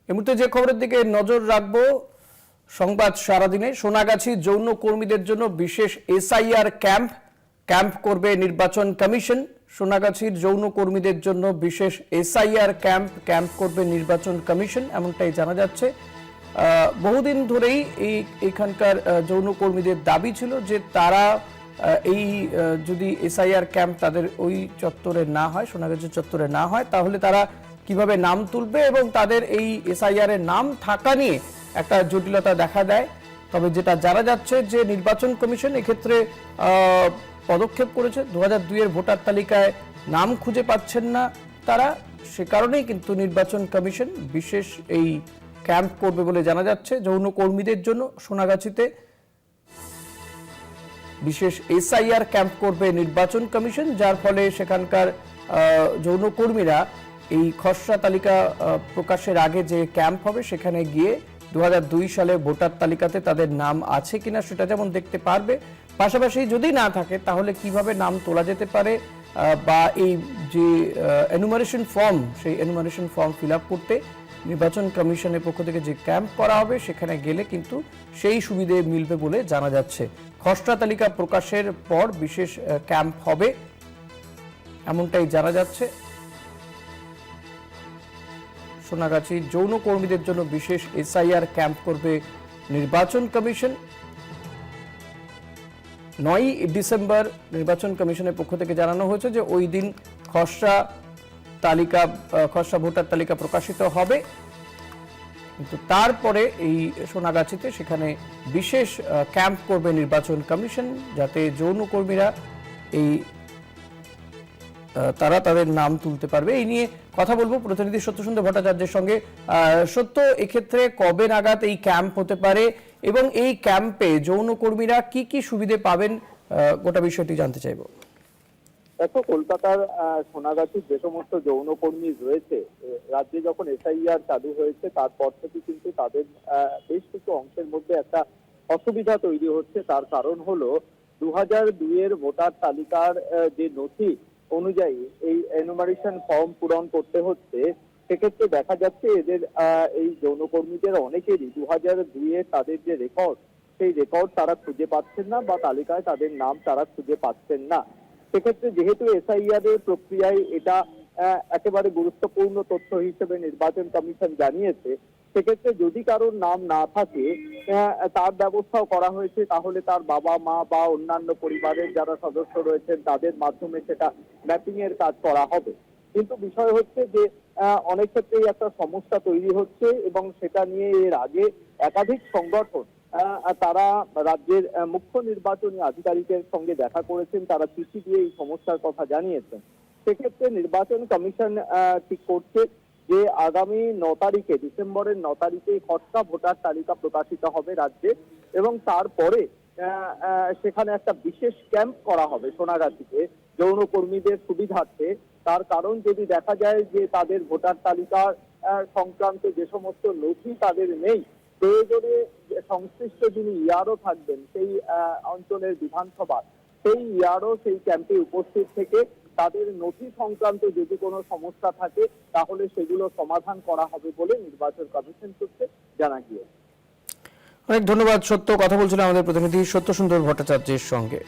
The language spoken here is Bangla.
এই মুহূর্তে যে খবরের দিকে নজর রাখবো, সংবাদ সারাদিনে সোনাগাছি যৌন কর্মীদের জন্য বিশেষ এসআইআর ক্যাম্প করবে নির্বাচন কমিশন। সোনাগাছির যৌন কর্মীদের জন্য বিশেষ এসআইআর ক্যাম্প করবে নির্বাচন কমিশন, এমনটাই জানা যাচ্ছে। বহুদিন ধরেই এইখানকার যৌন কর্মীদের দাবি ছিল যে তারা এই যদি এসআইআর ক্যাম্প তাদের ওই চত্বরে না হয়, সোনাগাছি চত্বরে না হয়, তাহলে তারা কিভাবে নাম তুলবে এবং তাদের এই এসআইআর এর নাম থাকা নিয়ে একটা জটিলতা দেখা দেয়। তবে যেটা জানা যাচ্ছে যে নির্বাচন কমিশন এক্ষেত্রে পদক্ষেপ করেছে। 2002 এর ভোটার তালিকায় নাম খুঁজে পাচ্ছেন না তারা, সে কারণেই কিন্তু নির্বাচন কমিশন বিশেষ এই ক্যাম্প করবে বলে জানা যাচ্ছে। যৌন কর্মীদের জন্য সোনাগাছিতে বিশেষ এসআইআর ক্যাম্প করবে নির্বাচন কমিশন, যার ফলে সেখানকার যৌন কর্মীরা এই খসড়া তালিকা প্রকাশের আগে যে ক্যাম্প হবে সেখানে গিয়ে 2002 সালে ভোটার তালিকাতে তাদের নাম আছে কিনা সেটা যেমন দেখতে পারবে, পাশাপাশি যদি না থাকে তাহলে কিভাবে নাম তোলা যেতে পারে বা এই যে এনুমারেশন ফর্ম, সেই এনুমারেশন ফর্ম ফিল আপ করতে নির্বাচন কমিশনের পক্ষ থেকে যে ক্যাম্প করা হবে সেখানে গেলে কিন্তু সেই সুবিধে মিলবে বলে জানা যাচ্ছে। খসড়া তালিকা প্রকাশের পর বিশেষ ক্যাম্প হবে, এমনটাই জানা যাচ্ছে। সোনাগাছি যৌন কর্মীদের জন্য বিশেষ এসআইআর ক্যাম্প করবে নির্বাচন কমিশন। 9 ডিসেম্বর নির্বাচন কমিশনের পক্ষ থেকে জানানো হয়েছে যে ওই দিন খসড়া ভোটার তালিকা প্রকাশিত হবে, কিন্তু তারপরে এই সোনাগাছিতে সেখানে বিশেষ ক্যাম্প করবে নির্বাচন কমিশন, যাতে যৌন কর্মীরা তারা তাদের নাম তুলতে পারবে। এই নিয়ে কথা বলবো প্রতিনিধি সত্যসুন্দর ভট্টাচার্যের সঙ্গে। সত্য, এক্ষেত্রে কবে নাগাদ এই ক্যাম্প হতে পারে এবং এই ক্যাম্পে যৌন কর্মীরা কি কি সুবিধে পাবেন, গোটা বিষয়টি জানতে চাইবো। দেখো, কলকাতার সোনাগাছির যে সমস্ত যৌনকর্মী রয়েছে, রাজ্যে যখন এসআইআর চালু হয়েছে তারপর থেকে কিন্তু তাদের বেশ কিছু অংশের মধ্যে একটা অসুবিধা তৈরি হচ্ছে। তার কারণ হলো 2002 এর ভোটার তালিকার যে নথি অনুযায়ী এই এনুমারেশন ফর্ম পূরণ করতে হচ্ছে। সেক্ষেত্রে দেখা যাচ্ছে এদের এই যৌনকর্মীদের অনেকেরই 2002 এর তাদের যে রেকর্ড, সেই রেকর্ড তারা খুঁজে পাচ্ছেন না বা তালিকায় তাদের নাম তারা খুঁজে পাচ্ছেন না। সেক্ষেত্রে যেহেতু এসআইআর এর প্রক্রিয়ায় এটা একেবারে গুরুত্বপূর্ণ তথ্য হিসেবে নির্বাচন কমিশন জানিয়েছে, সেক্ষেত্রে যদি কারোর নাম না থাকে তার ব্যবস্থাও করা হয়েছে, তাহলে তার বাবা মা বা অন্যান্য পরিবারের যারা সদস্য রয়েছেন তাদের মাধ্যমে সেটা ম্যাপিং এর কাজ করা হবে। কিন্তু বিষয় হচ্ছে যে অনেক ক্ষেত্রেই একটা সমস্যা তৈরি হচ্ছে এবং সেটা নিয়ে এর আগে একাধিক সংগঠন তারা রাজ্যের মুখ্য নির্বাচনী আধিকারিকের সঙ্গে দেখা করেছেন, তারা চিঠি দিয়ে এই সমস্যার কথা জানিয়েছেন। সেক্ষেত্রে নির্বাচন কমিশন ঠিক করছে যে আগামী 9 তারিখে, ডিসেম্বরের 9 তারিখে খসড়া ভোটার তালিকা প্রকাশিত হবে রাজ্যে এবং তারপরে সেখানে একটা বিশেষ ক্যাম্প করা হবে সোনাগাছিতে যৌনকর্মীদের সুবিধার্থে। তার কারণ যদি দেখা যায় যে তাদের ভোটার তালিকার সংক্রান্ত যে সমস্ত নথি তাদের নেই, প্রয়োজনে সংশ্লিষ্ট যিনি ইয়ারও থাকবেন সেই অঞ্চলের বিধানসভা, সেই ইয়ারও সেই ক্যাম্পে উপস্থিত থেকে তাদের নথি সংক্রান্ত যদি কোনো সমস্যা থাকে তাহলে সেগুলো সমাধান করা হবে বলে নির্বাচন কমিশন সূত্রে জানা গিয়েছে। অনেক ধন্যবাদ সত্য। কথা বলছিলেন আমাদের প্রতিনিধি সত্যসুন্দর ভট্টাচার্যের সঙ্গে।